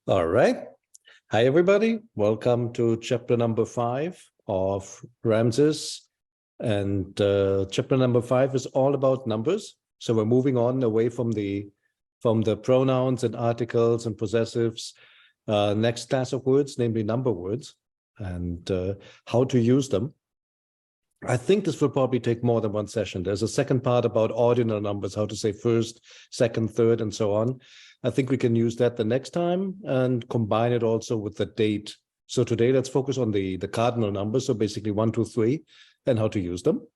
All right. Hi, everybody. Welcome to chapter number 5 of Ramesses. And chapter number 5 is all about numbers. So we're moving on away from the pronouns and articles and possessives. Next class of words, namely number words, and how to use them. I think this will probably take more than one session. There's a second part about ordinal numbers, how to say first, second, third, and so on. I think we can use that the next time and combine it also with the date. So today, let's focus on the cardinal numbers. So basically 1, 2, 3, and how to use them.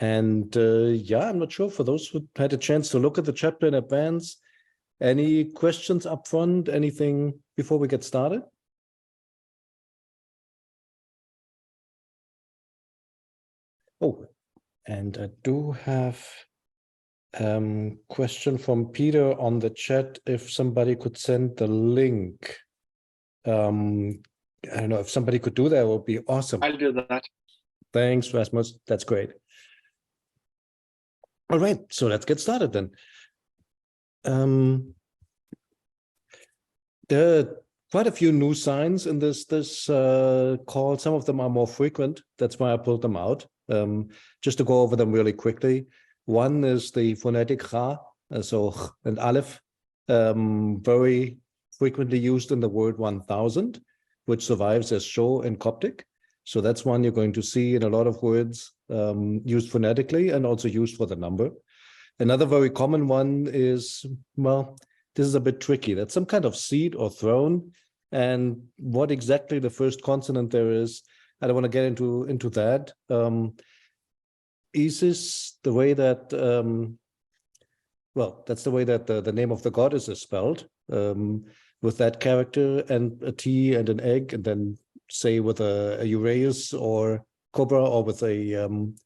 And yeah, I'm not sure for those who had a chance to look at the chapter in advance. Any questions up front? Anything before we get started? Oh, and I do have question from Peter on the chat. If somebody could send the link, I don't know if somebody could do that, it would be awesome. I'll do that. Thanks, Rasmus. That's great. All right, so let's get started then. There are quite a few new signs in this call. Some of them are more frequent. That's why I pulled them out. Just to go over them really quickly. One is the phonetic cha, so ch and aleph, very frequently used in the word 1000, which survives as sho in Coptic. So that's one you're going to see in a lot of words used phonetically and also used for the number. Another very common one is, well, this is a bit tricky. That's some kind of seed or throne. And what exactly the first consonant there is, I don't want to get into that. Isis, the way that, well, that's the way that the name of the goddess is spelled, with that character and a T and an egg, and then say with a Uraeus or cobra, or with the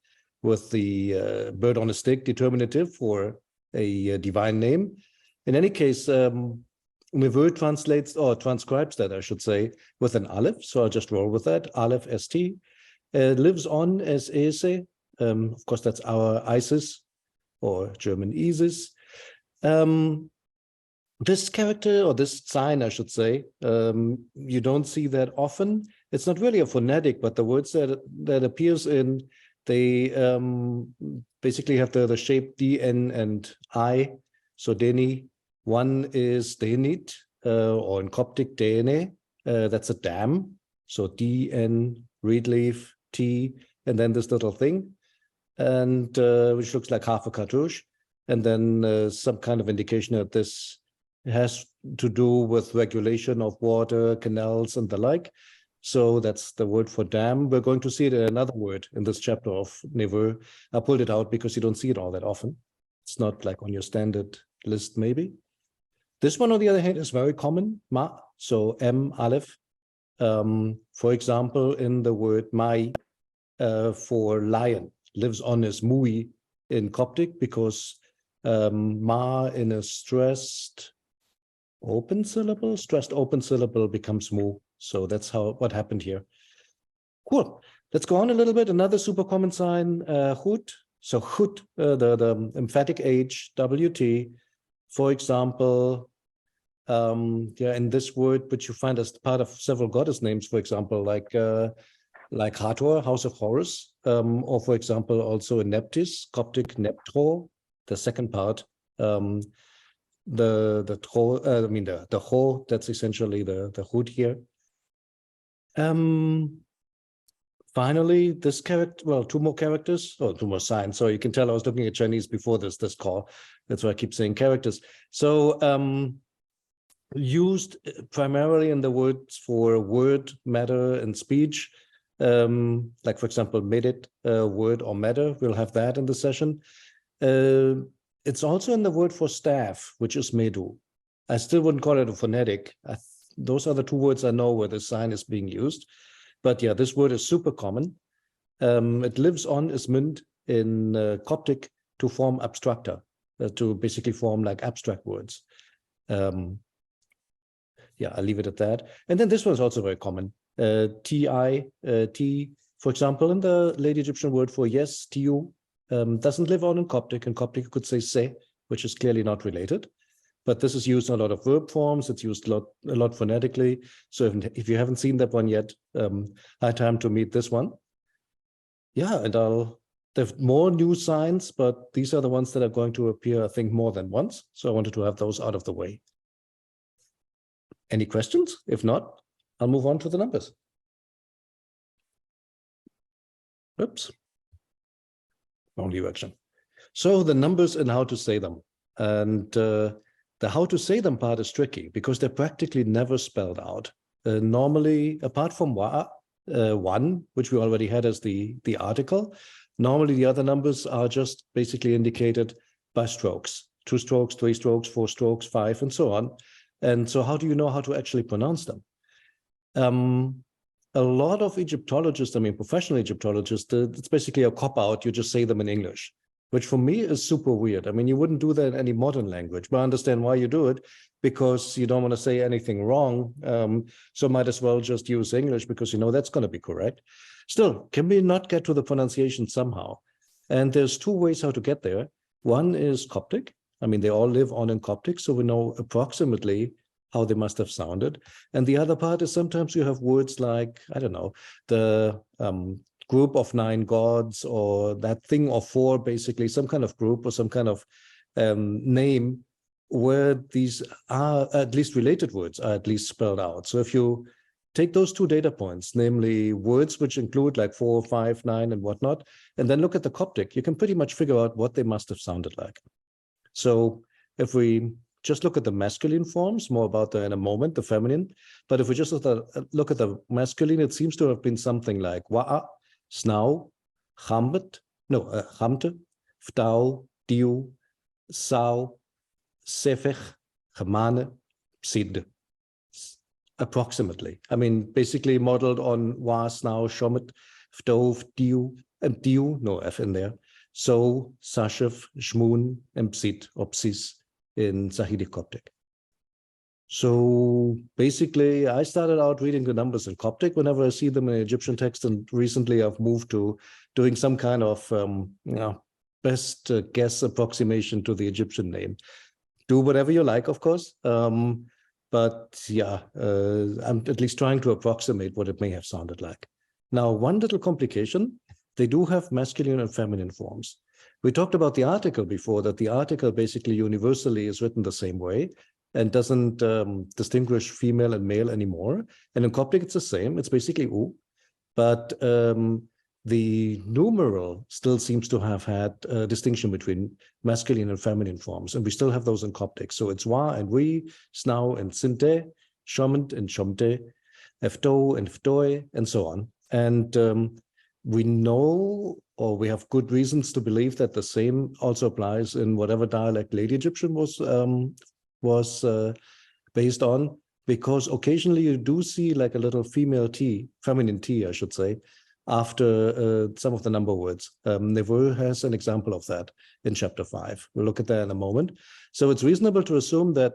bird on a stick determinative for a divine name. In any case, Meveux translates or transcribes that, I should say, with an aleph. So I'll just roll with that. Aleph ST lives on as Ese. Of course, that's our Isis, or German Isis. This character, or this sign, I should say, you don't see that often. It's not really a phonetic, but the words that appears in, they basically have the shape D, N, and I. So Deni, one is Denit, or in Coptic, Dene, that's a dam. So D, N, reed leaf, T, and then this little thing, and which looks like half a cartouche. And then some kind of indication that this has to do with regulation of water, canals, and the like. So that's the word for dam. We're going to see it in another word in this chapter of Neveu. I pulled it out because you don't see it all that often. It's not like on your standard list, maybe. This one, on the other hand, is very common, ma, so M, aleph. For example, in the word mai for lion, lives on as mui in Coptic, because ma in a stressed open syllable becomes mu. So that's what happened here. Cool. Let's go on a little bit. Another super common sign, chut. So chut, the emphatic H, WT. For example, yeah, in this word, which you find as part of several goddess names, for example, like Hathor, House of Horus, or for example, also in Neptis, Coptic Neptro, the second part. The ho, that's essentially the hood here. Finally, this character, well, two more signs. So you can tell I was looking at Chinese before this call. That's why I keep saying characters. So used primarily in the words for word, matter, and speech. Like, for example, medit, word or matter. We'll have that in the session. It's also in the word for staff, which is medu. I still wouldn't call it a phonetic. Those are the two words I know where the sign is being used. But yeah, this word is super common. It lives on as mynt in Coptic to form abstracta, to basically form like abstract words. Yeah, I'll leave it at that. And then this one is also very common. Ti, T, for example, in the late Egyptian word for yes, tiu, doesn't live on in Coptic. In Coptic, you could say se, which is clearly not related. but this is used in a lot of verb forms. It's used a lot phonetically. So if you haven't seen that one yet, I had time to meet this one. Yeah, and there's more new signs, but these are the ones that are going to appear, I think, more than once. So I wanted to have those out of the way. Any questions? If not, I'll move on to the numbers. Oops. Only action. So the numbers and how to say them. And the how to say them part is tricky because they're practically never spelled out. Normally, apart from one, which we already had as the article, normally the other numbers are just basically indicated by strokes. 2 strokes, 3 strokes, 4 strokes, 5, and so on. And so how do you know how to actually pronounce them? A lot of Egyptologists, I mean, professional Egyptologists, it's basically a cop-out. You just say them in English, which for me is super weird. I mean, you wouldn't do that in any modern language, but I understand why you do it, because you don't want to say anything wrong. So might as well just use English because you know that's going to be correct. Still, can we not get to the pronunciation somehow? And there's 2 ways how to get there. One is Coptic. I mean, they all live on in Coptic, so we know approximately how they must have sounded. And the other part is sometimes you have words like, I don't know, the group of 9 gods, or that thing of 4, basically some kind of group or some kind of name where these are at least related words are at least spelled out. So if you take those 2 data points, namely words which include like 4, 5, 9 and whatnot, and then look at the Coptic, you can pretty much figure out what they must have sounded like. So if we just look at the masculine forms, more about that in a moment, the feminine. But if we just look at the masculine, it seems to have been something like wa'a, snau, chambet, no, chamte, ftau, diu, sau, sefech, chamane, sid. Approximately. I mean, basically modeled on wa, snau, shomet, ftov, diu, and diu, no F in there. So, sashev, shmun, and psit, or psis, in Sahidic Coptic. So basically, I started out reading the numbers in Coptic whenever I see them in Egyptian text, and recently I've moved to doing some kind of best guess approximation to the Egyptian name. Do whatever you like, of course, but yeah, I'm at least trying to approximate what it may have sounded like. Now, one little complication, they do have masculine and feminine forms. We talked about the article before, that the article basically universally is written the same way and doesn't distinguish female and male anymore. And in Coptic, it's the same. It's basically U. But the numeral still seems to have had a distinction between masculine and feminine forms. And we still have those in Coptic. So it's wa and we, snau and sinte, shomant and shomte, efto and ftoi, and so on. And we know, or we have good reasons to believe, that the same also applies in whatever dialect Late Egyptian was based on, because occasionally you do see like a little female T, feminine T, I should say, after some of the number words. Neveu has an example of that in chapter 5. We'll look at that in a moment. So it's reasonable to assume that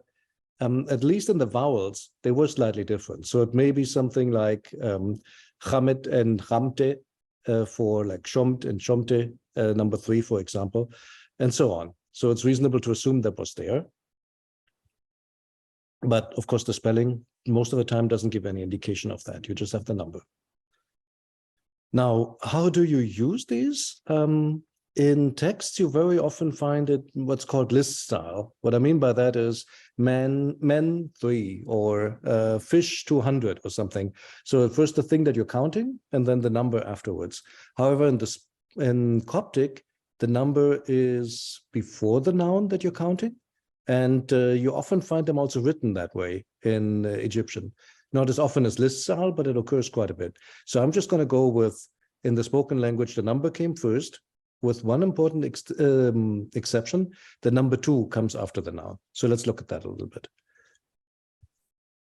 at least in the vowels, they were slightly different. So it may be something like chamet and chamte, for like shomt and shomte, number 3, for example, and so on. So it's reasonable to assume that was there. But of course, the spelling most of the time doesn't give any indication of that. You just have the number. Now, how do you use these? In texts, you very often find it what's called list style. What I mean by that is men 3 or fish 200 or something. So first the thing that you're counting and then the number afterwards. However, in Coptic, the number is before the noun that you're counting. And you often find them also written that way in Egyptian. Not as often as list style, but it occurs quite a bit. So I'm just going to go with, in the spoken language, the number came first, with one important exception. The number 2 comes after the noun. So let's look at that a little bit.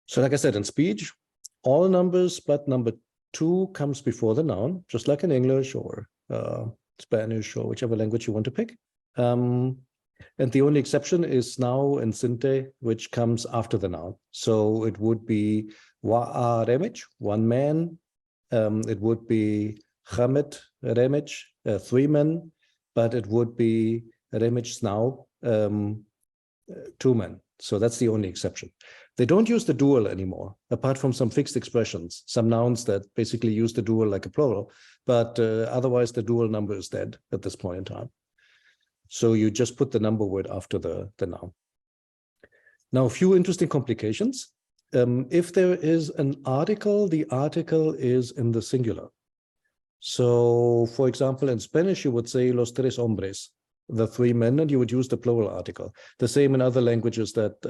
So like I said, in speech, all numbers but number 2 comes before the noun, just like in English or Spanish or whichever language you want to pick. And the only exception is snau and sinte, which comes after the noun. So it would be wa'a remich, 1 man. It would be chamet remich, 3 men, but it would be remich snau, 2 men. So that's the only exception. They don't use the dual anymore, apart from some fixed expressions, some nouns that basically use the dual like a plural, but otherwise the dual number is dead at this point in time. So you just put the number word after the noun. Now, a few interesting complications. If there is an article, the article is in the singular. So, for example, in Spanish, you would say los tres hombres, the three men, and you would use the plural article. The same in other languages that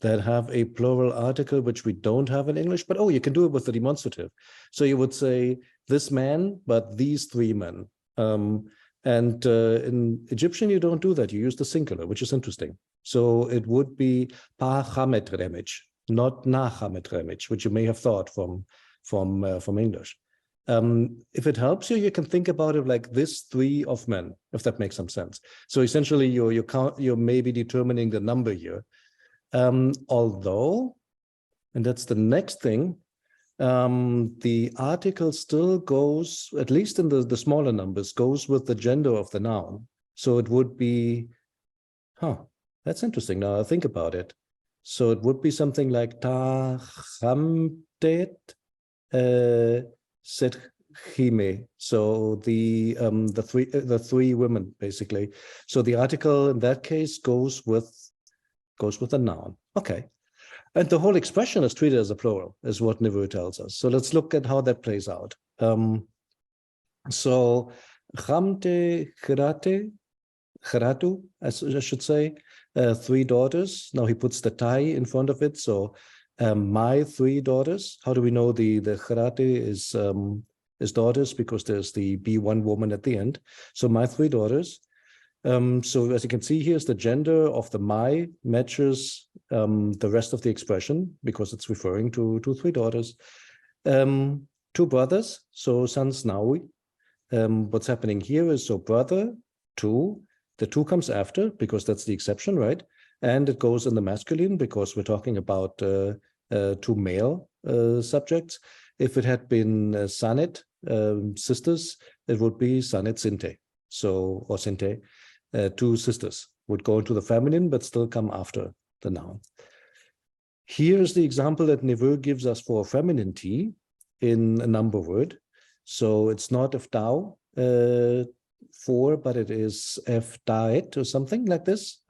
that have a plural article, which we don't have in English, but oh, you can do it with the demonstrative. So you would say this man, but these three men. And in Egyptian, you don't do that. You use the singular, which is interesting. So it would be pa Hamet Remich, not na Hamet Remich, which you may have thought from English. If it helps you, you can think about it like this three of men, if that makes some sense. So essentially, you're maybe determining the number here. Although, and that's the next thing, the article still goes, at least in the smaller numbers, goes with the gender of the noun. So it would be, that's interesting. Now I think about it. So it would be something like ta chamdet Setchime. So the three women basically. So the article in that case goes with a noun. Okay. And the whole expression is treated as a plural, is what Neveu tells us. So let's look at how that plays out. So Chamte Geratu, I should say, three daughters. Now he puts the tai in front of it. So my three daughters. How do we know the Gerate is daughters? Because there's the B1 woman at the end. So my three daughters. So as you can see, here's the gender of the my matches the rest of the expression because it's referring to three daughters. Two brothers, so sons Naui. What's happening here is so brother, two, the two comes after because that's the exception, right? And it goes in the masculine because we're talking about two male subjects. If it had been Sanet, sisters, it would be Sanet Sinte, so or Sinte. Two sisters would go into the feminine, but still come after the noun. Here's the example that Neveu gives us for feminine T in a number word. So it's not if thou four, but it is if diet or something like this.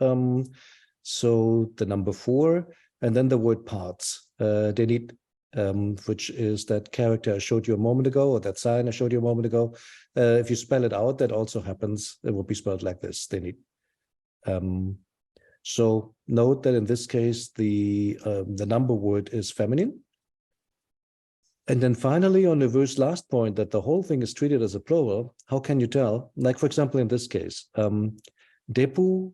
So the number four, and then the word parts, denit, which is that character I showed you a moment ago, or that sign I showed you a moment ago. If you spell it out, that also happens. It will be spelled like this, denit. So note that in this case, the number word is feminine. And then finally, on Neveu's last point, that the whole thing is treated as a plural, how can you tell? Like, for example, in this case, depu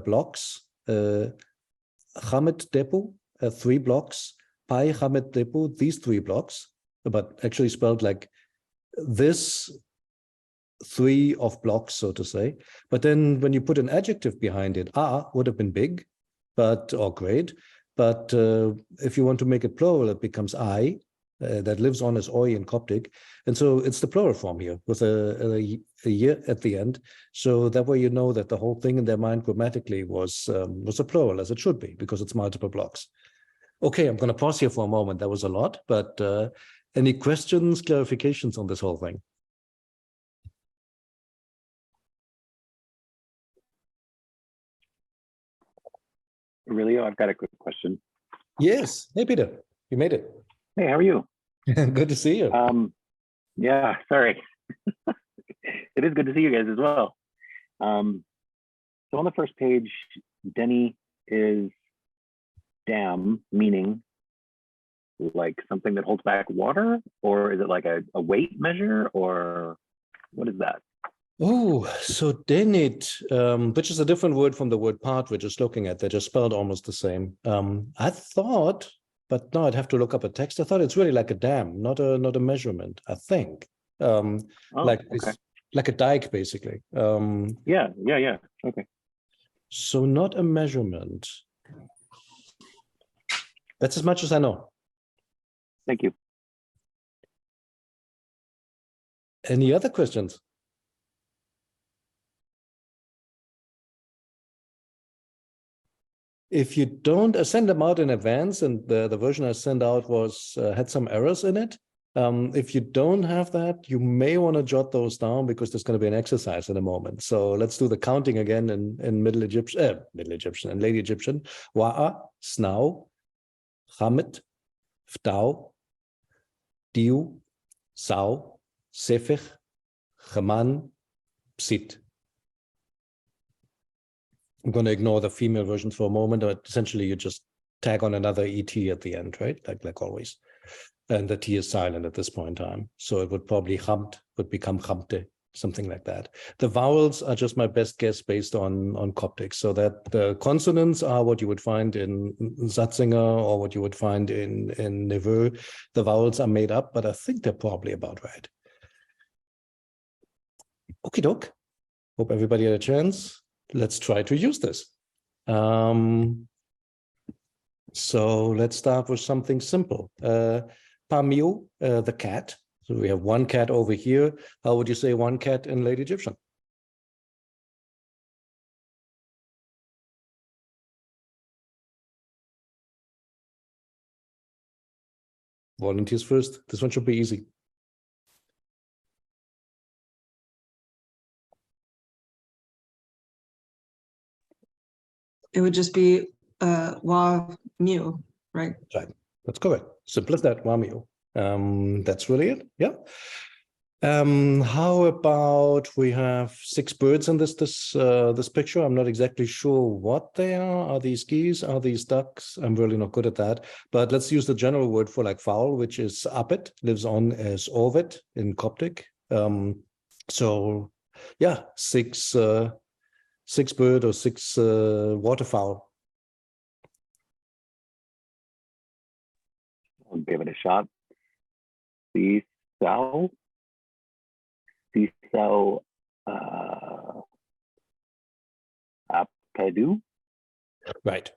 blocks, Hamet depu, three blocks, pai Hamet depu, these three blocks, but actually spelled like this three of blocks, so to say. But then when you put an adjective behind it, would have been big, or great. But if you want to make it plural, it becomes I. That lives on as oi in Coptic. And so it's the plural form here with a year at the end. So that way you know that the whole thing in their mind grammatically was a plural, as it should be, because it's multiple blocks. Okay, I'm going to pause here for a moment. That was a lot, but any questions, clarifications on this whole thing? Aurelio, I've got a quick question. Yes. Hey, Peter, you made it. Hey, how are you? Good to see you. Yeah, sorry. It is good to see you guys as well. So on the first page, Denny is dam, meaning like something that holds back water, or is it like a weight measure, or what is that? Oh, so denit, which is a different word from the word part we're just looking at. They're just spelled almost the same. I thought, but no, I'd have to look up a text. I thought it's really like a dam, not a measurement, I think. Like a dike, basically. Yeah. Okay. So not a measurement. That's as much as I know. Thank you. Any other questions? if you don't, I send them out in advance, and the version I sent out was had some errors in it. If you don't have that, you may want to jot those down because there's going to be an exercise in a moment. So let's do the counting again in Middle Egyptian and Late Egyptian. Wa'a, snau, chamet, ftau, diu, sau, sefich, chaman, psit. I'm going to ignore the female versions for a moment, but essentially you just tag on another ET at the end, right? Like always. And the T is silent at this point in time. So it would probably chamt, would become chamte, something like that. The vowels are just my best guess based on Coptic. So that the consonants are what you would find in Satzinger or what you would find in Neveu. The vowels are made up, but I think they're probably about right. Okie doke. Hope everybody had a chance. Let's try to use this. So let's start with something simple. Pamiu, the cat. So we have one cat over here. How would you say one cat in Late Egyptian? Volunteers first. This one should be easy. It would just be wa mu, right? Right. That's correct. Simple as that. Wamiu. That's really it. Yeah. How about we have 6 birds in this picture? I'm not exactly sure what they are. Are these geese? Are these ducks? I'm really not good at that. But let's use the general word for like fowl, which is apet, lives on as ovid in Coptic. So yeah, 6 bird or 6 waterfowl. I'll give it a shot. Sisau, apedu. Right.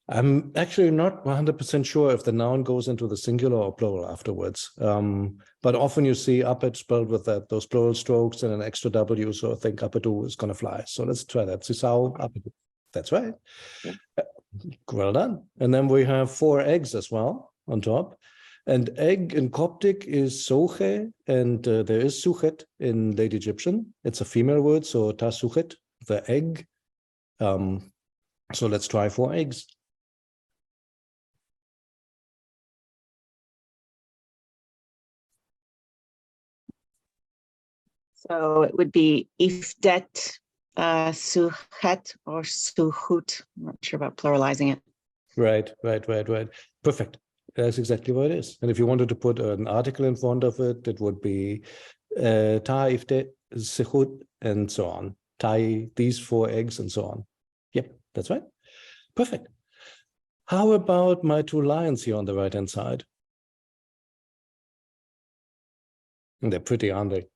I'm actually not 100% sure if the noun goes into the singular or plural afterwards. But often you see apet spelled with those plural strokes and an extra W, so I think apedu is going to fly. So let's try that. Sisau, apedu. That's right. Yeah. Well done. And then we have 4 eggs as well on top. And egg in Coptic is soche, and there is suchet in Late Egyptian. It's a female word, so ta suchet, the egg. So let's try 4 eggs. So it would be ifdet, suchet, or suhut. I'm not sure about pluralizing it. Right. Perfect. That's exactly what it is. And if you wanted to put an article in front of it, it would be ta ifdet, suhut, and so on. Tai, these 4 eggs, and so on. Yep, that's right. Perfect. How about my 2 lions here on the right-hand side? And they're pretty, aren't they?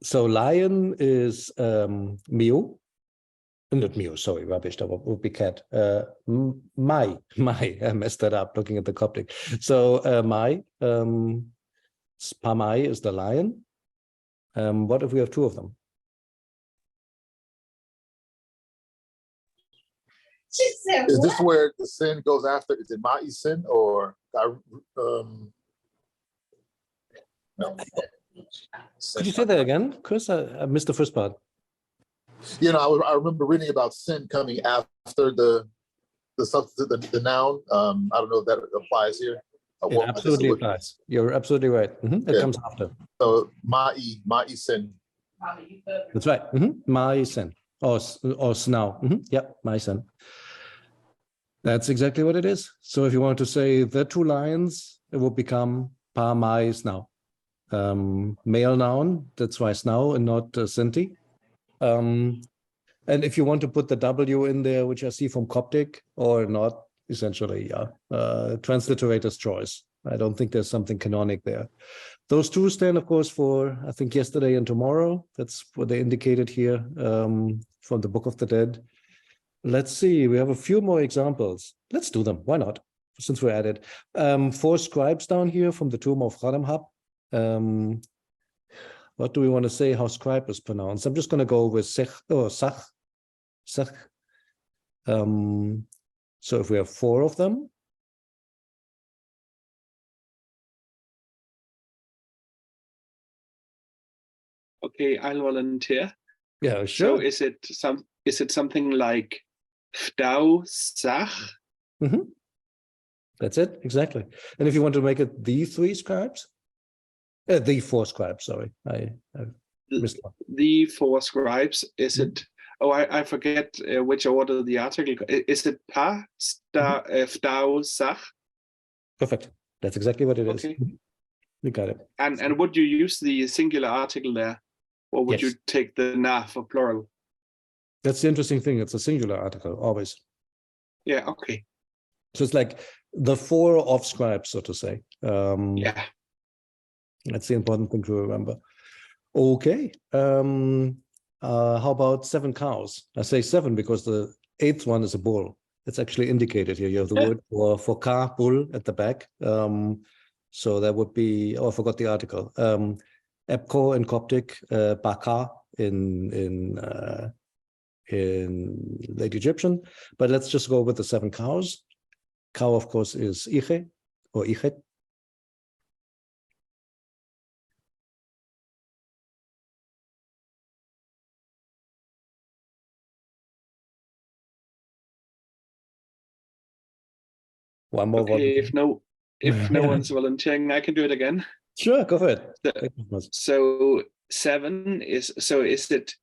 So lion is Mio. Not Mio, sorry, rubbish. That would be cat. Mai. I messed that up looking at the Coptic. So Mai, Pamai is the lion. What if we have 2 of them? Is this where the sin goes after? Is it Ma'i sin or no? Could you say that again, Chris? I missed the first part. You know, I remember reading about sin coming after the noun. I don't know if that applies here. It absolutely applies. You're absolutely right. It comes after. So Ma'i sin. That's right. Ma'i sin. Or snau. Yep, Ma'i sin. That's exactly what it is. So if you want to say the 2 lions, it will become pa mai snau. Male noun, that's why snau and not Sinti. And if you want to put the W in there, which I see from Coptic or not, essentially, yeah, transliterator's choice. I don't think there's something canonic there. Those 2 stand, of course, for, I think, yesterday and tomorrow. That's what they indicated here from the Book of the Dead. Let's see, we have a few more examples. Let's do them. Why not? Since we're at it. 4 scribes down here from the tomb of Cardinal. What do we want to say how scribe is pronounced? I'm just going to go with sech or sach. Sach. So if we have 4 of them, Okay, I'll volunteer. yeah, So sure. is it something like Fdau Sach? That's it, exactly. And if you want to make it the 3 scribes, the 4 scribes, sorry, I missed one. The 4 scribes, is it? Oh, I forget which order the article. Is it Pa Fdau Sach? Perfect. That's exactly what it is. Okay. You got it. And would you use the singular article there, or would Yes. you take the na for plural? That's the interesting thing. It's a singular article, always. Yeah. Okay. So it's like the 4 of scribes, so to say. Yeah. That's the important thing to remember. Okay. How about 7 cows? I say 7 because the 8th one is a bull. It's actually indicated here. You have the word for car, bull at the back. So that would be, oh, I forgot the article. Epko in Coptic, Baka in late Egyptian. But let's just go with the 7 cows. Cow, of course, is Ihe or Ichet. One more one. Okay. If no one's volunteering, I can do it again. Sure, go ahead. So 7 is, so is it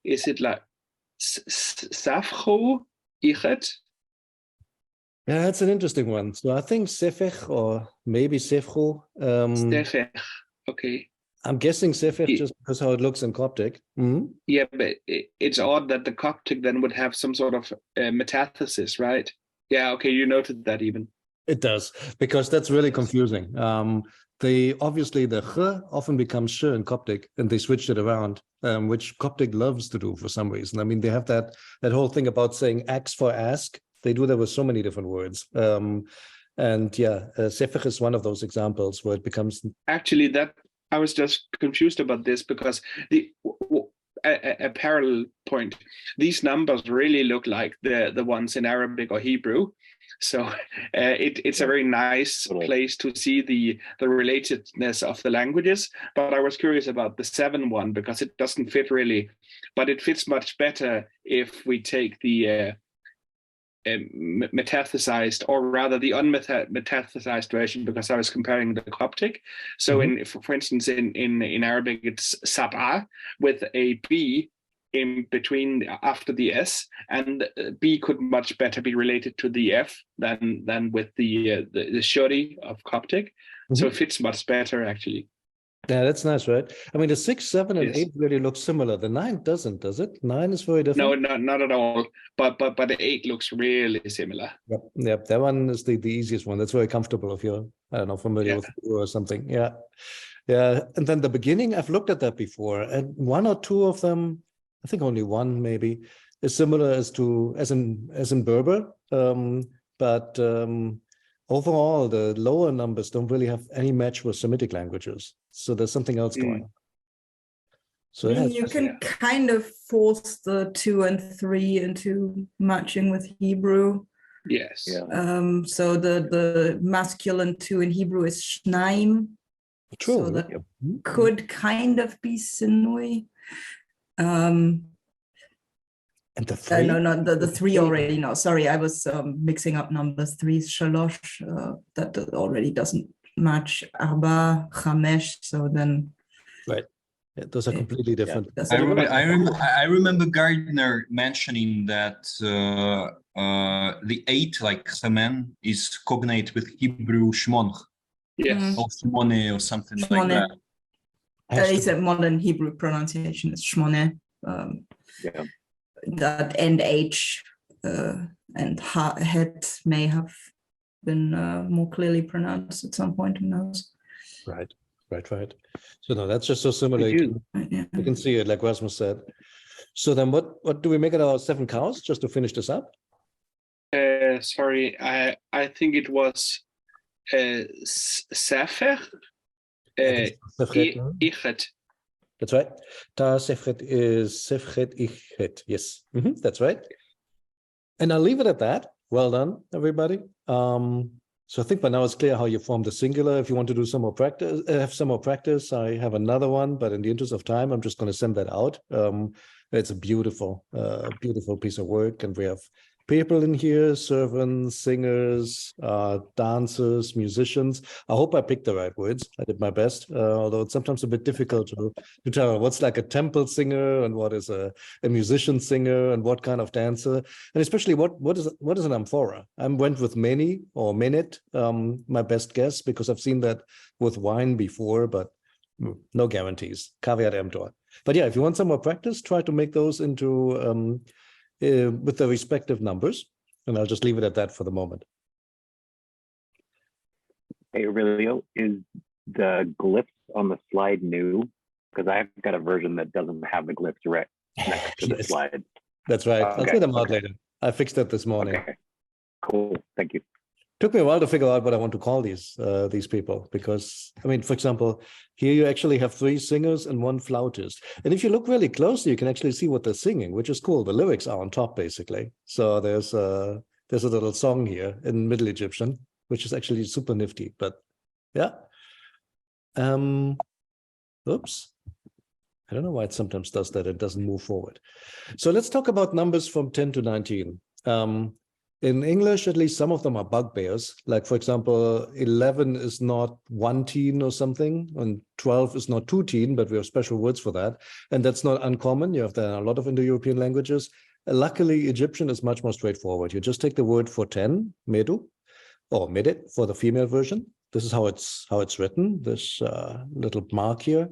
is it like Safcho Ichet? Yeah, that's an interesting one. So I think Sefech or maybe Sefcho. Stefech. Okay. I'm guessing Sefech just because how it looks in Coptic. Yeah, but it's odd that the Coptic then would have some sort of metathesis, right? Yeah, okay, you noted that even. It does, because that's really confusing. They obviously the ch often becomes sh in Coptic, and they switched it around, which Coptic loves to do for some reason. I mean, they have that whole thing about saying ax for ask. They do that with so many different words. And yeah, Sefech is one of those examples where it becomes. Actually, that I was just confused about this because a parallel point. These numbers really look like the ones in Arabic or Hebrew. So it's a very nice place to see the relatedness of the languages. But I was curious about the 7 one because it doesn't fit really, but it fits much better if we take the metathesized, or rather the unmetathesized version, because I was comparing the Coptic. So for instance, in Arabic, it's sab'a with a B in between after the S, and B could much better be related to the F than with the shori of Coptic. So it fits much better actually. Yeah, that's nice, right? I mean, the 6, 7, and Yes. 8 really look similar. The 9 doesn't, does it? 9 is very different. No, not at all. But the 8 looks really similar. Yep. That one is the easiest one. That's very comfortable if you're, I don't know, familiar with Hebrew or something. Yeah. And then the beginning, I've looked at that before, and 1 or 2 of them, I think only 1 maybe, is similar as in Berber. But overall, the lower numbers don't really have any match with Semitic languages. So there's something else going on. So I mean, you can kind of force the 2 and 3 into matching with Hebrew. Yes. Yeah. So the masculine 2 in Hebrew is shnaim. True. So that could kind of be sinui. And the 3? No, not the 3 already. No, sorry, I was mixing up numbers. 3 is shalosh. That already doesn't match. Arba, chamesh. So then. Right. Yeah, those are completely different. I remember Gardner mentioning that the 8, like chamen, is cognate with Hebrew shmonch. Yes. Or shmone or something Shmone. like that. It's a modern Hebrew pronunciation. It's shmone. Yeah. That end H and het may have been more clearly pronounced at some point. Who knows? Right. So no, that's just so similar. You can see it, like Rasmus said. So then what do we make it our 7 cows, just to finish this up? Sorry, I think it was Sefer Ichet. That's right. Ta sefret is sefret ichet. Yes, that's right. And I'll leave it at that. Well done, everybody. So I think by now it's clear how you form the singular. If you want to do some more practice, have some more practice, I have another one, but in the interest of time, I'm just going to send that out. It's a beautiful, beautiful piece of work. And we have people in here, servants, singers, dancers, musicians. I hope I picked the right words. I did my best, although it's sometimes a bit difficult to tell what's like a temple singer and what is a musician singer and what kind of dancer, and especially what is an amphora. I went with many or minute, my best guess, because I've seen that with wine before, but no guarantees. Caveat emptor. But yeah, if you want some more practice, try to make those into with the respective numbers, and I'll just leave it at that for the moment. Hey, Aurelio, is the glyphs on the slide new? Because I've got a version that doesn't have the glyphs right next to the Yes. slide. That's right. I'll Okay, put them out okay. later. I fixed that this morning. Okay, cool. Thank you. Took me a while to figure out what I want to call these people, because I mean, for example, here you actually have 3 singers and 1 flautist, and if you look really closely, you can actually see what they're singing, which is cool. The lyrics are on top, basically. So there's a little song here in Middle Egyptian, which is actually super nifty. But yeah, oops, I don't know why it sometimes does that. It doesn't move forward. So let's talk about numbers from 10 to 19. In English, at least some of them are bugbears. Like, for example, 11 is not 1 teen or something, and 12 is not 2 teen, but we have special words for that. And that's not uncommon. You have that in a lot of Indo-European languages. Luckily, Egyptian is much more straightforward. You just take the word for 10, medu, or medit for the female version. This is how it's written, this little mark here.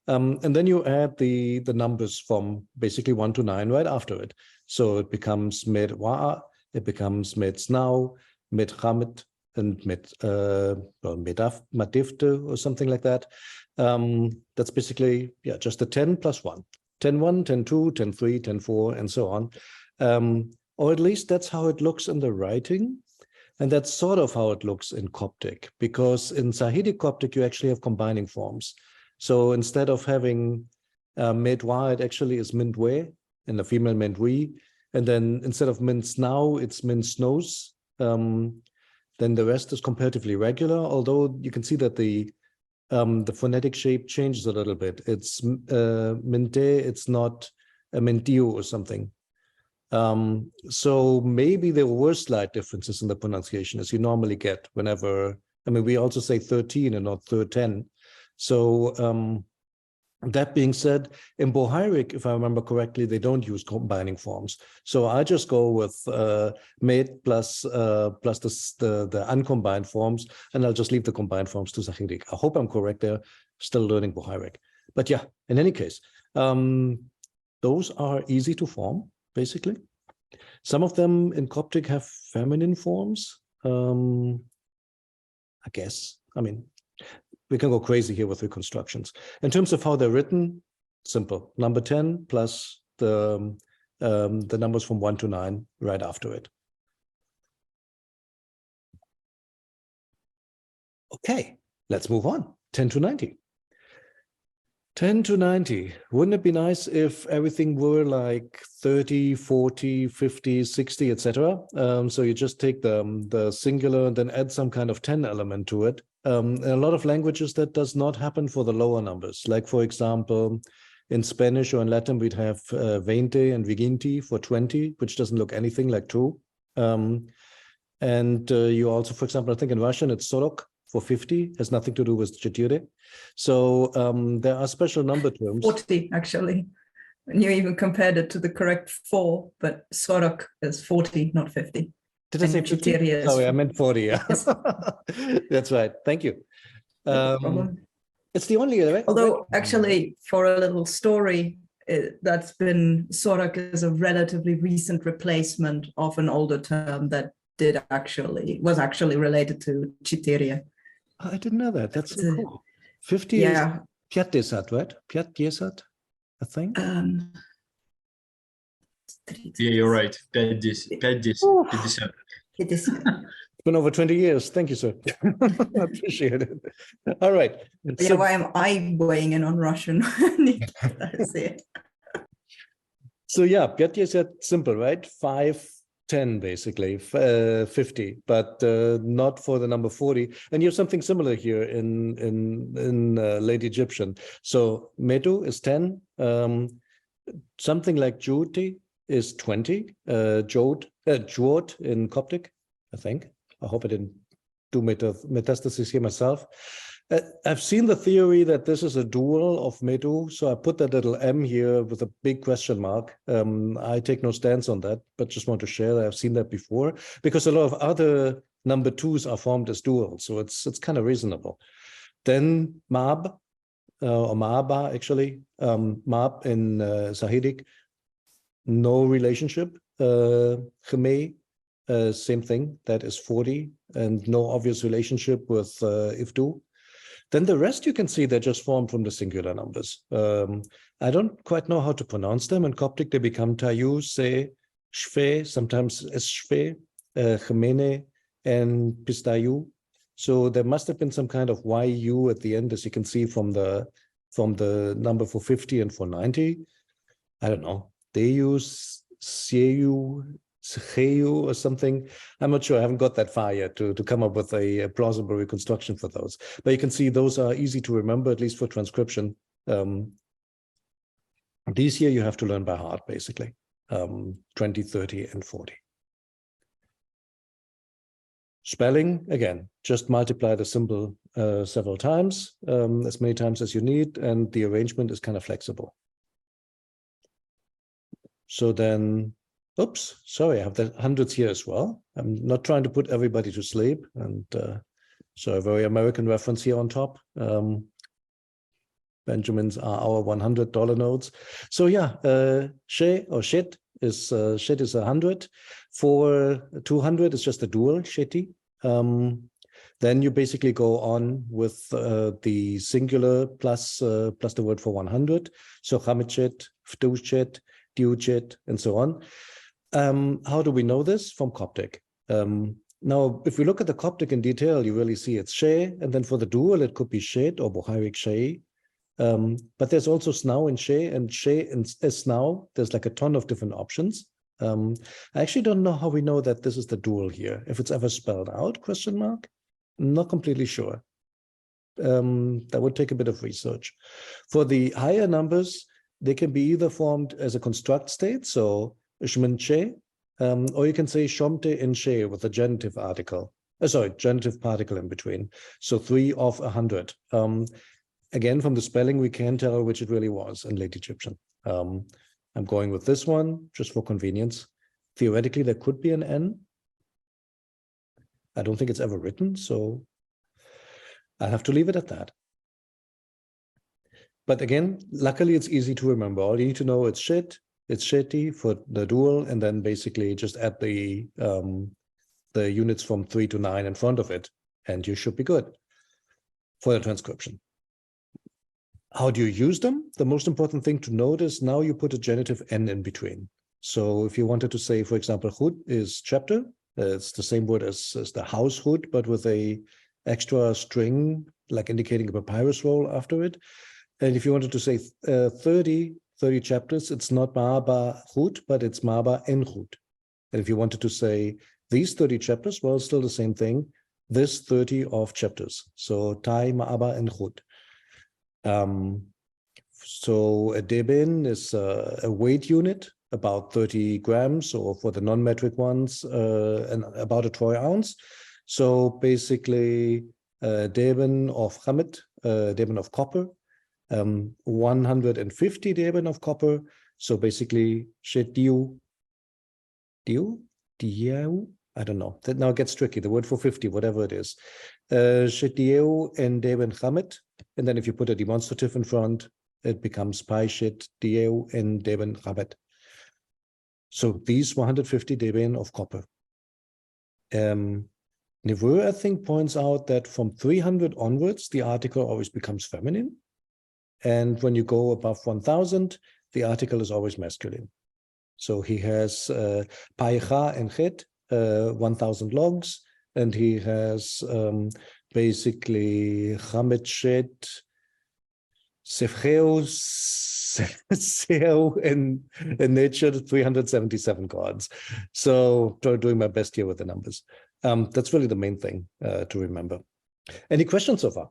And then you add the numbers from basically 1 to 9 right after it. So it becomes medwa, it becomes medsnau, medchamit, and medifte or something like that. That's basically, yeah, just the 10 plus 1. 10, 1, 10, 2, 10, 3, 10, 4, and so on. Or at least that's how it looks in the writing. And that's sort of how it looks in Coptic, because in Sahidic Coptic, you actually have combining forms. So instead of having medwa, it actually is mindwe, and the female mindwe. And then instead of minsnau, it's minsnos. Then the rest is comparatively regular, although you can see that the phonetic shape changes a little bit. It's minte, it's not a mentio or something. So maybe there were slight differences in the pronunciation, as you normally get whenever, I mean, we also say 13 and not 13. So that being said, in Bohairic, if I remember correctly, they don't use combining forms. So I just go with med plus the uncombined forms, and I'll just leave the combined forms to Sahidic. I hope I'm correct there, still learning Bohairic. But yeah, in any case, those are easy to form, basically. Some of them in Coptic have feminine forms, I guess. I mean, we can go crazy here with reconstructions. In terms of how they're written, simple. Number 10 plus the numbers from 1 to 9 right after it. Okay, let's move on. 10 to 90. 10 to 90. Wouldn't it be nice if everything were like 30, 40, 50, 60, etc.? So you just take the singular and then add some kind of 10 element to it. In a lot of languages, that does not happen for the lower numbers. Like, for example, in Spanish or in Latin, we'd have 20 and 20 for 20, which doesn't look anything like 2. And you also, for example, I think in Russian, it's 40 for 50, has nothing to do with 4. So there are special number terms. 40, actually. And you even compared it to the correct 4, but 40 is 40, not 50. Did I say 50? Sorry, I meant 40. Yeah. Yes. That's right. Thank you. No problem. It's the only way. Although, actually, for a little story, that's been Sorak is a relatively recent replacement of an older term that was actually related to Chiteria. I didn't know that. That's so cool. 50 yeah. is Piat-desat, right? Piat-desat, I think. Yeah, you're right. 50. But been over 20 years. Thank you, sir. I appreciate it. All right. Yeah, why am I weighing in on Russian? That's it. So yeah, Pятьдесят said simple, right? 5, 10, basically, 50, but not for the number 40. And you have something similar here in late Egyptian. So Medu is 10. Something like Juti is 20. Jod in Coptic, I think. I hope I didn't do metastasis here myself. I've seen the theory that this is a dual of Medu, so I put that little M here with a big question mark. I take no stance on that, but just want to share that I've seen that before, because a lot of other number 2s are formed as duals, so it's kind of reasonable. Then Mab, or Maaba actually, Mab in Sahidic, no relationship. Khmer, same thing, that is 40, and no obvious relationship with Ifdu. Then the rest you can see they're just formed from the singular numbers. I don't quite know how to pronounce them. In Coptic, they become Tayu, Se, Shfe, sometimes Shfe, Khmene, and Pistayu. So there must have been some kind of YU at the end, as you can see from the number for 50 and for 90. I don't know. They use Seiyu, Seheyu or something. I'm not sure. I haven't got that far yet to come up with a plausible reconstruction for those. But you can see those are easy to remember, at least for transcription. These here you have to learn by heart, basically. 20, 30, and 40. Spelling, again, just multiply the symbol several times, as many times as you need, and the arrangement is kind of flexible. So then, oops, sorry, I have the hundreds here as well. I'm not trying to put everybody to sleep, and so a very American reference here on top. Benjamins are our $100 notes. So yeah, she or shet is 100. For 200, it's just a dual, sheti. Then you basically go on with the singular plus the word for 100. So chamichet, vtuchet, diuchet, and so on. How do we know this? From Coptic. Now, if we look at the Coptic in detail, you really see it's she, and then for the dual, it could be shet or Bohaic shei. But there's also snau and she and snau. There's like a ton of different options. I actually don't know how we know that this is the dual here. If it's ever spelled out, question mark? I'm not completely sure. That would take a bit of research. For the higher numbers, they can be either formed as a construct state, so shmenche, or you can say shomte in she with a genitive article. Genitive particle in between. So 3 of 100. Again, from the spelling, we can tell which it really was in late Egyptian. I'm going with this one just for convenience. Theoretically, there could be an N. I don't think it's ever written, so I have to leave it at that. But again, luckily, it's easy to remember. All you need to know it's sheti for the dual, and then basically just add the units from 3 to 9 in front of it, and you should be good for the transcription. How do you use them? The most important thing to note is now you put a genitive N in between. So if you wanted to say, for example, hud is chapter, it's the same word as the house hud, but with a extra string, like indicating a papyrus roll after it. And if you wanted to say 30 chapters, it's not Ma'aba hud, but it's Ma'aba en hud. And if you wanted to say these 30 chapters, well, it's still the same thing. This 30 of chapters. So Tai Ma'aba en hud. So a deben is a weight unit, about 30 grams, or for the non-metric ones, and about a troy ounce. So basically, deben of chamet, deben of copper, 150 deben of copper. So basically, shetiu, I don't know. That now gets tricky. The word for 50, whatever it is. Shetiu and deben chamet. And then if you put a demonstrative in front, it becomes pi shit dieu and deben chabet. So these 150 deben of copper. Neveu, I think, points out that from 300 onwards, the article always becomes feminine. And when you go above 1000, the article is always masculine. So he has paicha and chet, 1000 logs, and he has basically Chametchet, Seo in nature, 377 gods. So doing my best here with the numbers. That's really the main thing to remember. Any questions so far?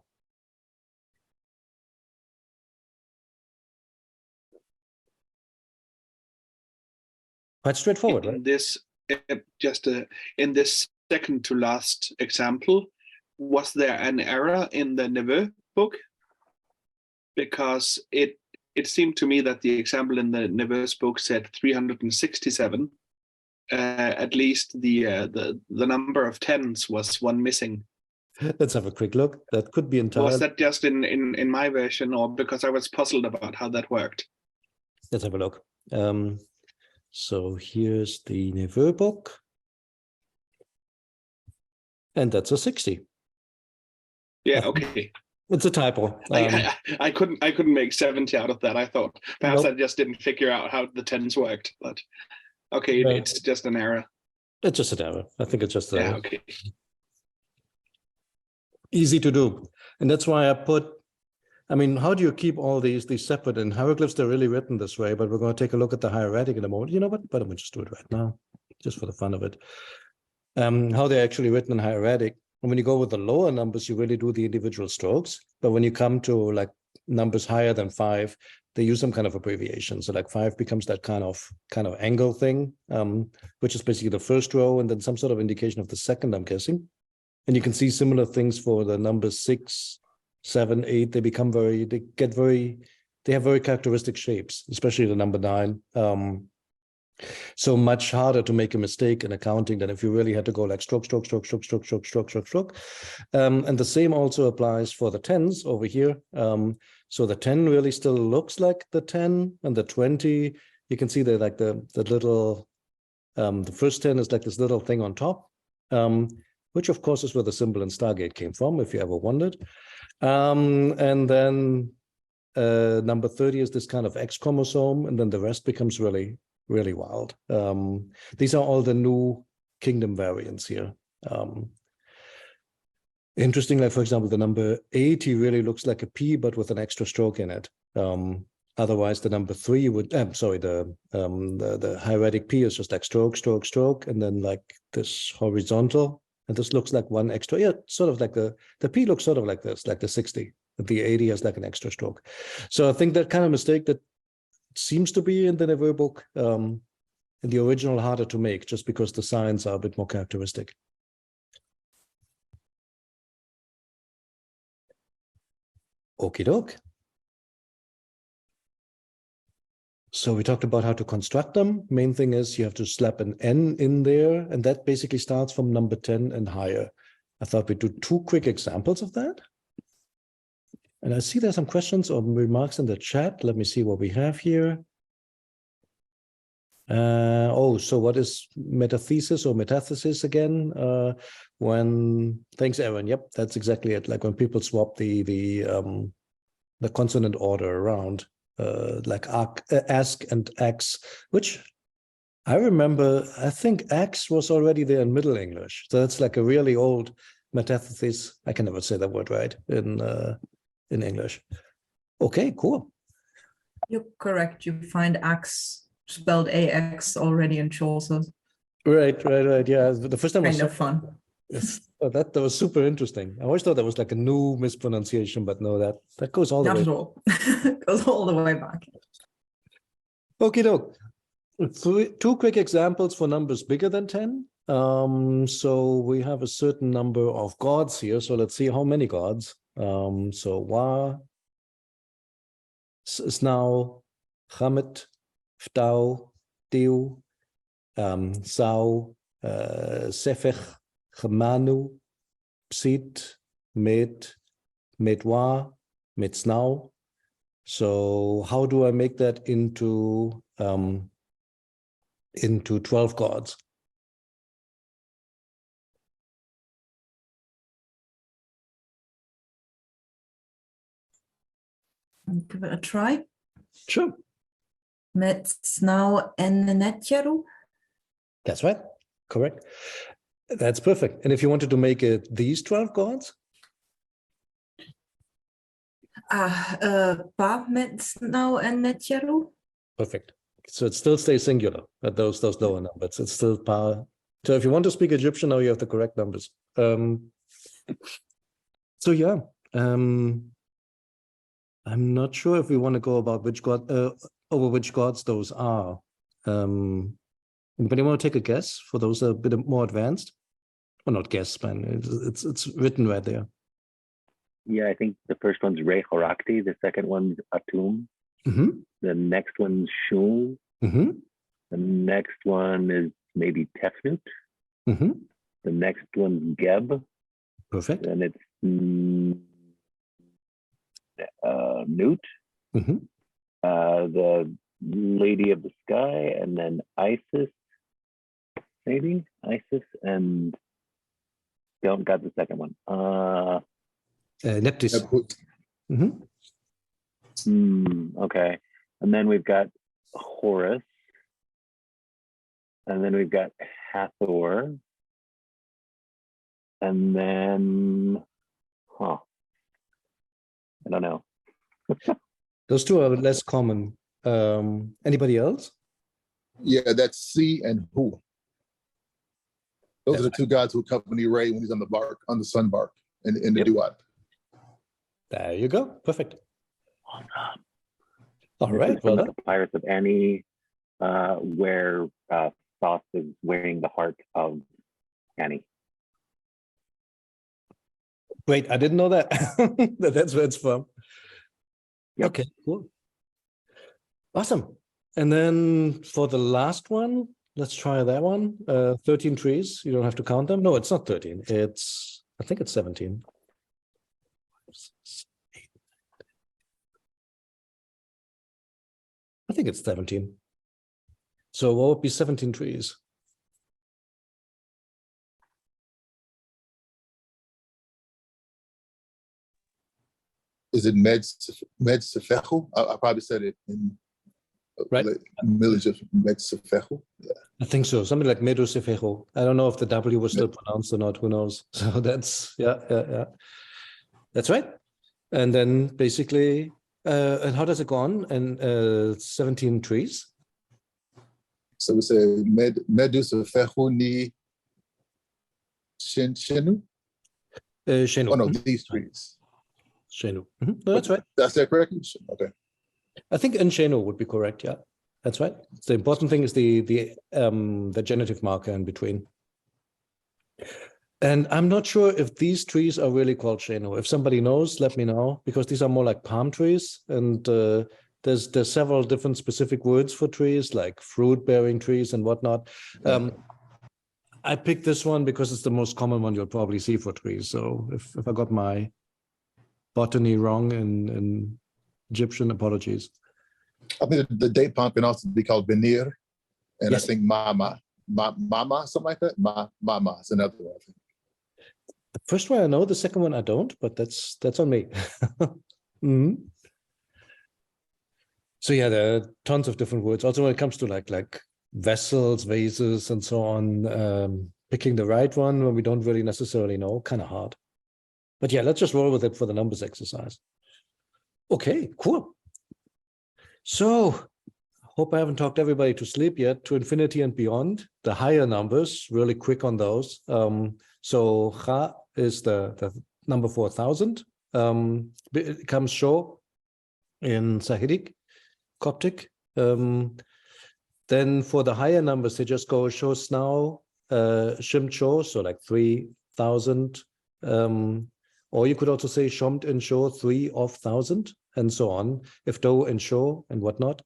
Quite straightforward, right? In this, in this second to last example, was there an error in the Neveu book? Because it seemed to me that the example in the Neveu's book said 367. At least the number of tens was one missing. Let's have a quick look. That could be entirely. Was that just in my version, or because I was puzzled about how that worked? Let's have a look. So here's the Neveu book. And that's a 60. Yeah, okay. It's a typo. I couldn't make 70 out of that. I thought perhaps Nope. I just didn't figure out how the tens worked, but okay, Yeah. it's just an error. It's just an error. I think it's just Yeah, okay. easy to do. And that's why I put, I mean, how do you keep all these separate? In hieroglyphs, they're really written this way, but we're going to take a look at the hieratic in a moment. You know what? But I'm going to just do it right now, just for the fun of it. How they're actually written in hieratic. And when you go with the lower numbers, you really do the individual strokes. But when you come to like numbers higher than 5, they use some kind of abbreviation. So like 5 becomes that kind of angle thing, which is basically the first row, and then some sort of indication of the second, I'm guessing. And you can see similar things for the numbers 6, 7, 8. They have very characteristic shapes, especially the number 9. So much harder to make a mistake in accounting than if you really had to go like stroke, stroke, stroke, stroke, stroke, stroke, stroke, stroke, stroke. And the same also applies for the 10s over here. So the 10 really still looks like the 10, and the 20, you can see that like the little, the first 10 is like this little thing on top, which of course is where the symbol in Stargate came from, if you ever wondered. And then number 30 is this kind of X chromosome, and then the rest becomes really wild. These are all the new kingdom variants here. Interesting, like for example, the number 80 really looks like a P, but with an extra stroke in it. Otherwise, the number 3 would, the hieratic P is just like stroke, stroke, stroke, and then like this horizontal. And this looks like one extra, yeah, sort of like the P looks sort of like this, like the 60. The 80 has like an extra stroke. So I think that kind of mistake that seems to be in the Neveu book, in the original harder to make, just because the signs are a bit more characteristic. Okie doke. So we talked about how to construct them. Main thing is you have to slap an N in there, and that basically starts from number 10 and higher. I thought we'd do 2 quick examples of that. And I see there's some questions or remarks in the chat. Let me see what we have here. So what is metathesis or metathesis again? Thanks, Aaron. Yep, that's exactly it. Like when people swap the consonant order around, like ask and ax, which I remember, I think ax was already there in Middle English. So that's like a really old metathesis. I can never say that word right in English. Okay, cool. You're correct. You find axe spelled AX already in Chaucer. Right. Yeah, the first time Kind of fun. Yes. Oh, that was super interesting. I always thought that was like a new mispronunciation, but no, that goes all the way. Not at all. It goes all the way back. Okie doke. 2 quick examples for numbers bigger than 10. So we have a certain number of gods here. So let's see how many gods. So Wa is now Chamet, Ftau, Deu, Sau, Sefech, Chemanu, Psit, Med, Medwa, Metznau. So how do I make that into 12 gods? Give it a try. Sure. Metznau en Netjeru. That's right. Correct. That's perfect. And if you wanted to make it these 12 gods? Pa met nou en met Jeru. Perfect. So it still stays singular at those lower numbers. It's still power. So if you want to speak Egyptian, now you have the correct numbers. So yeah, I'm not sure if we want to go about which god over which gods those are. Anybody want to take a guess for those a bit more advanced? Well, not guess, man. It's written right there. Yeah, I think the first one's Re Horakti, the second one's Atum, the next one's Shul, the next one is maybe Tefnut, the next one's Geb, Perfect. then it's Newt, the Lady of the Sky, and then Isis, maybe Isis, and don't got the second one. Neptis. Okay, and then we've got Horus, and then we've got Hathor, and then, I don't know. Those two are less common. Anybody else? Yeah, that's C and Hu. Those are the two gods who accompany Ray when he's on the bark, on the sun bark, in the duat. There you go. Perfect. Awesome. All This right. is from Well the Papyrus of Annie, where Thoth is wearing the heart of Annie. Wait, I didn't know that. That's where it's from. Yep. Okay, cool. Awesome. And then for the last one, let's try that one. 13 trees. You don't have to count them. No, it's not 13. I think it's 17. I think it's 17. So what would be 17 trees? Is it Med Sefechu? I probably said it in Right. Village of Med Sefechu. Yeah. I think so. Something like Medu Sefecho. I don't know if the W was still pronounced or not. Who knows? So that's, yeah. That's right. And then basically, and how does it go on? And 17 trees? So we say Medu Sefechu ni Shenu? Shenu. Oh no, these trees. Shenu. No, that's right. That's that correct? Okay. I think in Shenu would be correct. Yeah, that's right. The important thing is the genitive marker in between. And I'm not sure if these trees are really called Shenu. If somebody knows, let me know, because these are more like palm trees. And there's several different specific words for trees, like fruit-bearing trees and whatnot. I picked this one because it's the most common one you'll probably see for trees. So if I got my botany wrong in Egyptian, apologies. I think the date palm can also be called Benir, and Yes. I think Mama, something like that. Mama is another one. I think. The first one I know, the second one I don't, but that's on me. So yeah, there are tons of different words. Also, when it comes to like vessels, vases, and so on, picking the right one when we don't really necessarily know, kind of hard. But yeah, let's just roll with it for the numbers exercise. Okay, cool. So, hope I haven't talked everybody to sleep yet. To infinity and beyond, the higher numbers, really quick on those. So, Cha is the number 4,000. It comes Sho in Sahidic, Coptic. Then for the higher numbers, they just go Sho Snau, Shim Cho, so like 3,000. Or you could also say Shomt and Sho, 3 of 1,000, and so on, if Do and Sho and whatnot.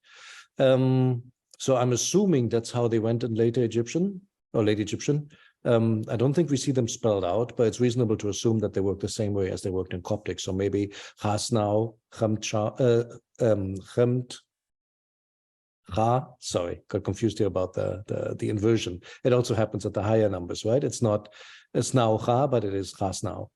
So I'm assuming that's how they went in later Egyptian or late Egyptian. I don't think we see them spelled out, but it's reasonable to assume that they work the same way as they worked in Coptic. So maybe Chasnau, Cha, sorry, got confused here about the inversion. It also happens at the higher numbers, right? It's now Cha, but it is Chasnau.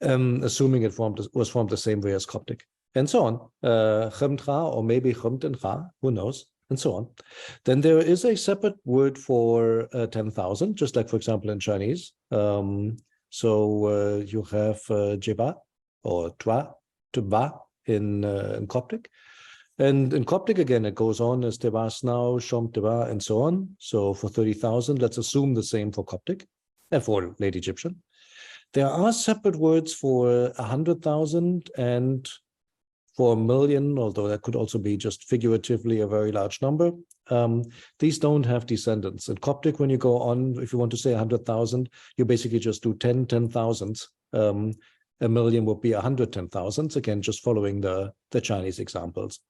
Assuming it was formed the same way as Coptic, and so on. Chemtra or maybe Chemt and Cha, who knows? and so on. Then there is a separate word for 10,000, just like, for example, in Chinese. So you have jeba or twa, tuba in Coptic. And in Coptic, again, it goes on as tebas now, shom teba, and so on. So for 30,000, let's assume the same for Coptic and for Late Egyptian. There are separate words for 100,000 and for 1,000,000, although that could also be just figuratively a very large number. These don't have descendants. In Coptic, when you go on, if you want to say 100,000, you basically just do 10,000s. 1,000,000 would be 110,000s, again, just following the Chinese examples.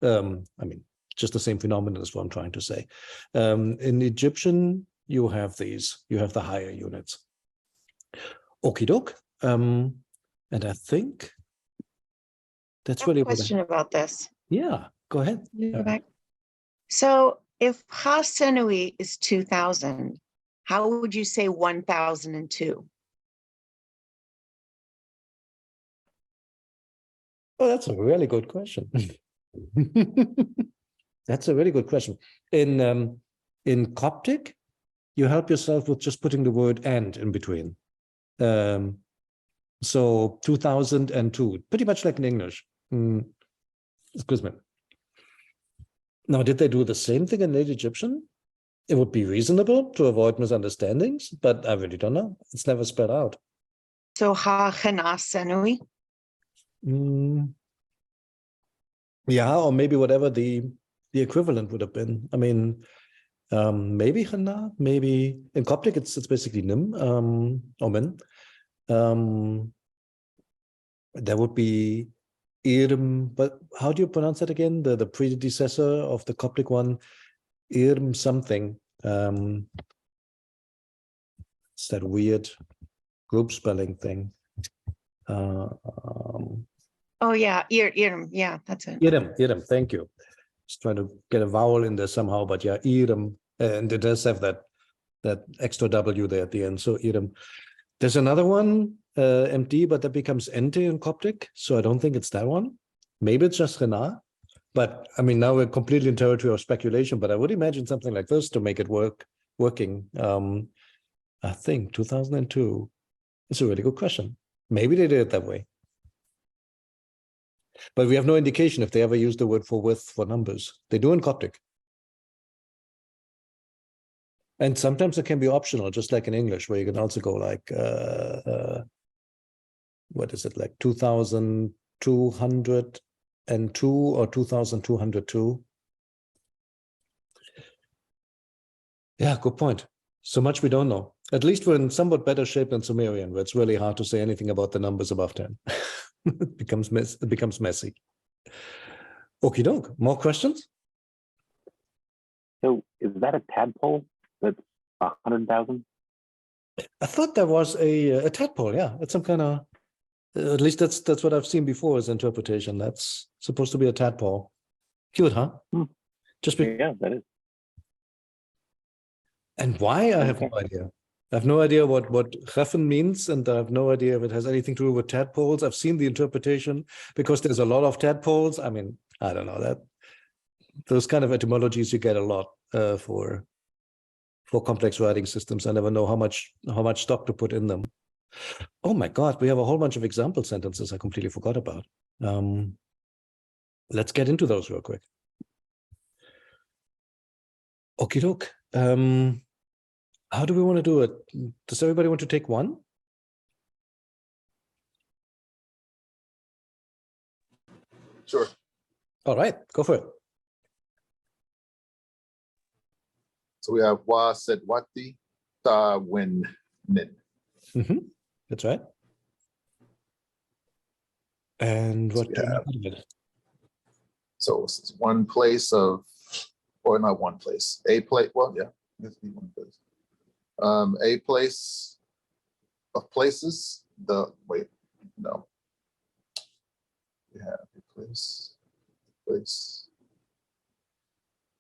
I mean, just the same phenomenon is what I'm trying to say. In Egyptian, you have these, you have the higher units. Okie doke. And I think that's really a question about this. Yeah, go ahead. Go back. So if Ha Senui is 2,000, how would you say 1,002? Oh, that's a really good question. That's a really good question. In Coptic, you help yourself with just putting the word "and" in between. So 2002, pretty much like in English. Excuse me. Now, did they do the same thing in Late Egyptian? It would be reasonable to avoid misunderstandings, but I really don't know. It's never spelled out. So Ha Chana Senui? Yeah, or maybe whatever the equivalent would have been. I mean, maybe Chana, maybe in Coptic it's basically Nim or Min. There would be Irm, but how do you pronounce that again? The predecessor of the Coptic one, Irm something. It's that weird group spelling thing. Oh yeah, Irm. Yeah, that's it. Irm, thank you. Just trying to get a vowel in there somehow, but yeah, Irm, and it does have that extra W there at the end. So Irm. There's another one, MD, but that becomes Ente in Coptic. So I don't think it's that one. Maybe it's just Rena. But I mean, now we're completely in territory of speculation, but I would imagine something like this to make it working. I think 2002. It's a really good question. Maybe they did it that way. But we have no indication if they ever used the word for width for numbers. They do in Coptic. And sometimes it can be optional, just like in English, where you can also go like, what is it, like 2,202 or 2,202? Yeah, good point. So much we don't know. At least we're in somewhat better shape than Sumerian, where it's really hard to say anything about the numbers above 10. It becomes messy. Okie doke. More questions? So is that a tadpole that's 100,000? I thought there was a tadpole. Yeah, it's some kind of. At least that's what I've seen before as interpretation. That's supposed to be a tadpole. Cute, huh? Just yeah, that is. And why? I have no idea. I have no idea what Reffen means, and I have no idea if it has anything to do with tadpoles. I've seen the interpretation because there's a lot of tadpoles. I mean, I don't know that. Those kind of etymologies you get a lot for complex writing systems. I never know how much stock to put in them. Oh my God, we have a whole bunch of example sentences I completely forgot about. Let's get into those real quick. Okie doke. How do we want to do it? Does everybody want to take one? Sure. All right, go for it. So we have Wa said Wati Ta Win Min. That's right. And what do you have? mean by it? So this is one place of, or not one place, a place. Well, yeah, this be one place. A place of places. We have a place. Let's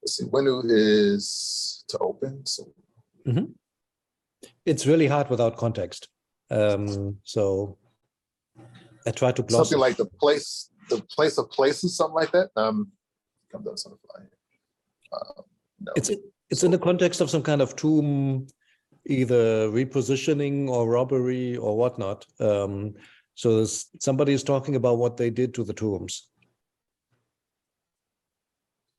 see. Window is to open. So it's really hard without context. So I try to gloss something like the place of places, something like that. Comes out on the fly. No. It's in the context of some kind of tomb, either repositioning or robbery or whatnot. So somebody is talking about what they did to the tombs.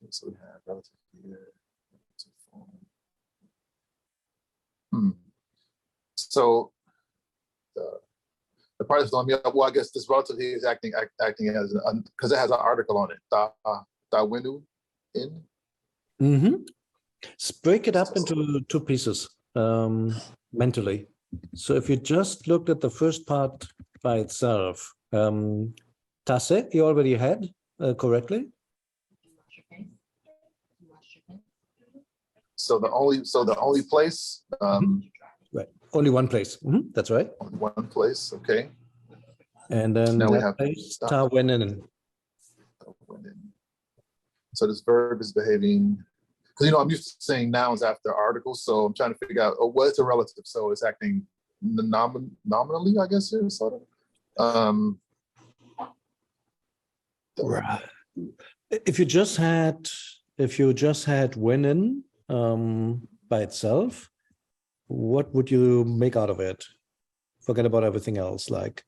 So we have relative here. So the part that's throwing me up, well, I guess this relative here is acting as, because it has an article on it, da winu in. Mm-hmm. Break it up into two pieces mentally. So if you just looked at the first part by itself, tase, you already had correctly. So the only place, right, only one place. Mm-hmm. That's right. only one place, okay. And then Now we that have place, ta wenen. So this verb is behaving, because I'm used to saying nouns after articles, so I'm trying to figure out what's a relative. So it's acting nominally, I guess, here, sort of. Right. If you just had wenen by itself, what would you make out of it? Forget about everything else, like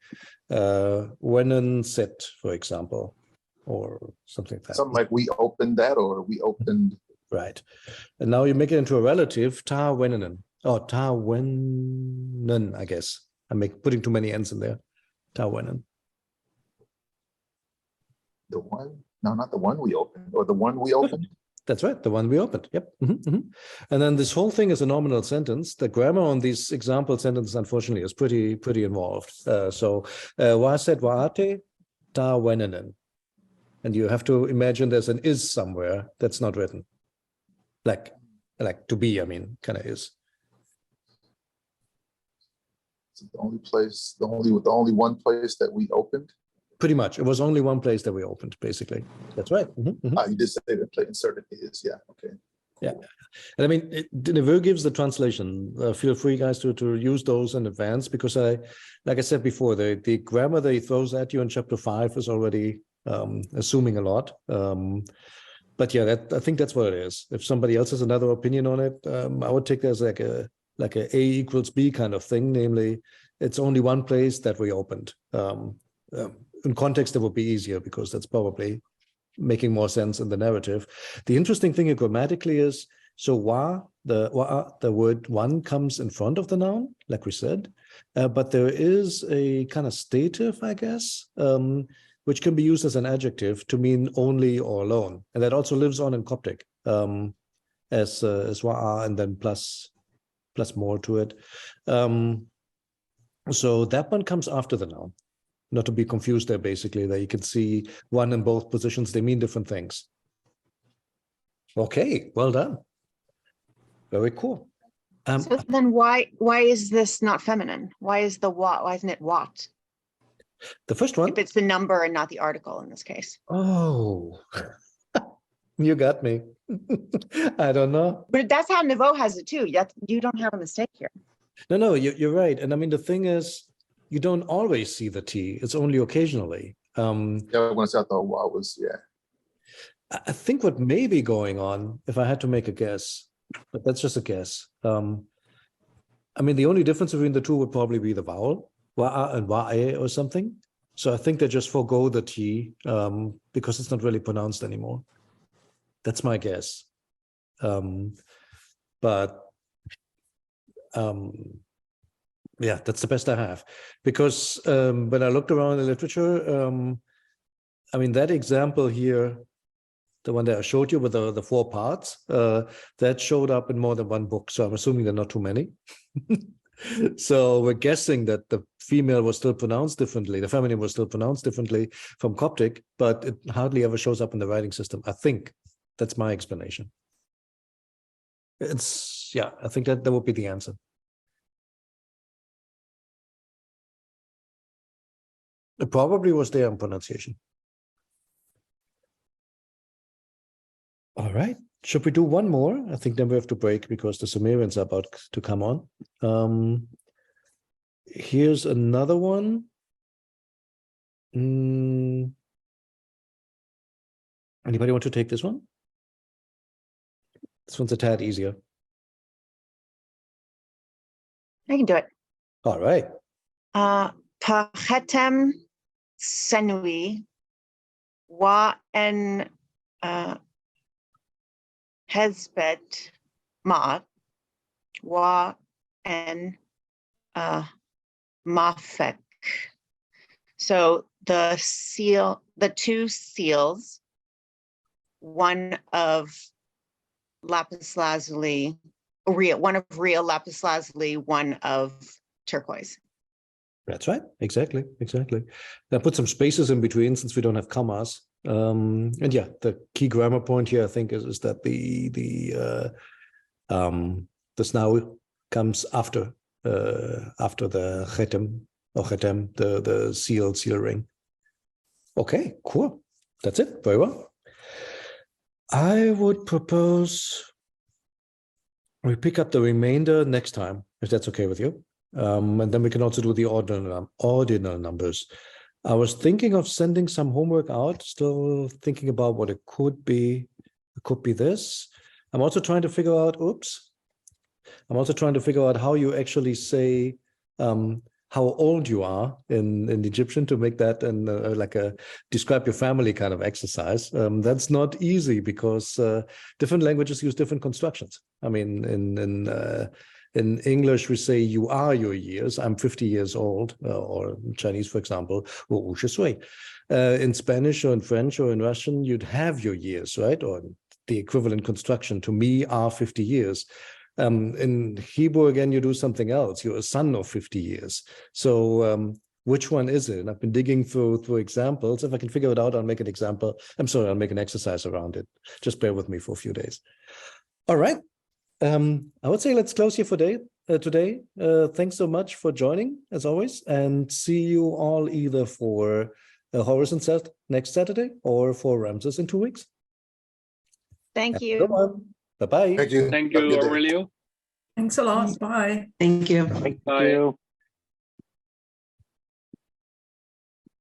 wenen set, for example, or something like that. Something like we opened that, or we opened. Right. And now you make it into a relative, ta wenenen. Oh, ta wenen, I guess. I'm putting too many N's in there. Ta wenen. The one? No, not the one we opened, or the one we opened. That's right, the one we opened. Yep. Mm-hmm, mm-hmm. And then this whole thing is a nominal sentence. The grammar on these example sentences, unfortunately, is pretty involved. Wa said waate, ta wenenen. And you have to imagine there's an is somewhere that's not written. Like to be, I mean, kind of is. So the only one place that we opened. Pretty much, it was only one place that we opened, basically. That's right. Mm-hmm, mm-hmm. You did say that play inserted is, yeah, okay. Yeah, and I mean, Neveu gives the translation. Feel free, guys, to use those in advance, because like I said before, the grammar that he throws at you in chapter 5 is already assuming a lot. But yeah, I think that's what it is. If somebody else has another opinion on it, I would take that as like a A equals B kind of thing. Namely, it's only one place that we opened. In context, that would be easier, because that's probably making more sense in the narrative. The interesting thing here grammatically is, so the word one comes in front of the noun, like we said, but there is a kind of stative, I guess, which can be used as an adjective to mean only or alone. And that also lives on in Coptic as wa'a and then plus more to it. So that one comes after the noun. Not to be confused there, basically, that you can see one in both positions, they mean different things. Okay, well done. Very cool. So then why is this not feminine? Why is the what? Why isn't it what? The first one? If it's the number and not the article in this case. Oh, you got me. I don't know. But that's how Neveu has it too. You don't have a mistake here. No, you're right. And I mean, the thing is, you don't always see the T. It's only occasionally. Yeah, once I thought wow was, yeah. I think what may be going on, if I had to make a guess, but that's just a guess. I mean, the only difference between the two would probably be the vowel, wa'a and wa'e or something. So I think they just forego the T because it's not really pronounced anymore. That's my guess. Yeah, that's the best I have. Because when I looked around in the literature, I mean, that example here, the one that I showed you with the 4 parts, that showed up in more than one book. So I'm assuming there are not too many. So we're guessing that the female was still pronounced differently, the feminine was still pronounced differently from Coptic, but it hardly ever shows up in the writing system. I think that's my explanation. I think that would be the answer. It probably was there in pronunciation. All right. Should we do one more? I think then we have to break because the Sumerians are about to come on. Here's another one. Anybody want to take this one? This one's a tad easier. I can do it. All right. Pachetem senui wa en hezbet ma wa en mafek. So the two seals, one of lapis lazuli, one of real lapis lazuli, one of turquoise. That's right. Exactly. I put some spaces in between since we don't have commas. And yeah, the key grammar point here, I think, is that the snau comes after the chetem or chetem, the seal ring. Okay, cool. That's it. Very well. I would propose we pick up the remainder next time, if that's okay with you. And then we can also do the ordinal numbers. I was thinking of sending some homework out, still thinking about what it could be. It could be this. I'm also trying to figure out, how you actually say how old you are in Egyptian to make that like a describe your family kind of exercise. That's not easy because different languages use different constructions. I mean, in English, we say you are your years. I'm 50 years old, or in Chinese, for example, in Spanish or in French or in Russian, you'd have your years, right? Or the equivalent construction to me are 50 years. In Hebrew, again, you do something else. You're a son of 50 years. So which one is it? And I've been digging through examples. If I can figure it out, I'll make an example. I'll make an exercise around it. Just bear with me for a few days. All right. I would say let's close here for today. Thanks so much for joining, as always, and see you all either for Horizon Set next Saturday or for Ramses in 2 weeks. Thank you. Bye-bye. Thank you. Thank Have a you, good day. Aurelio. Thanks a lot. Bye. Thank you. Thank Bye. you.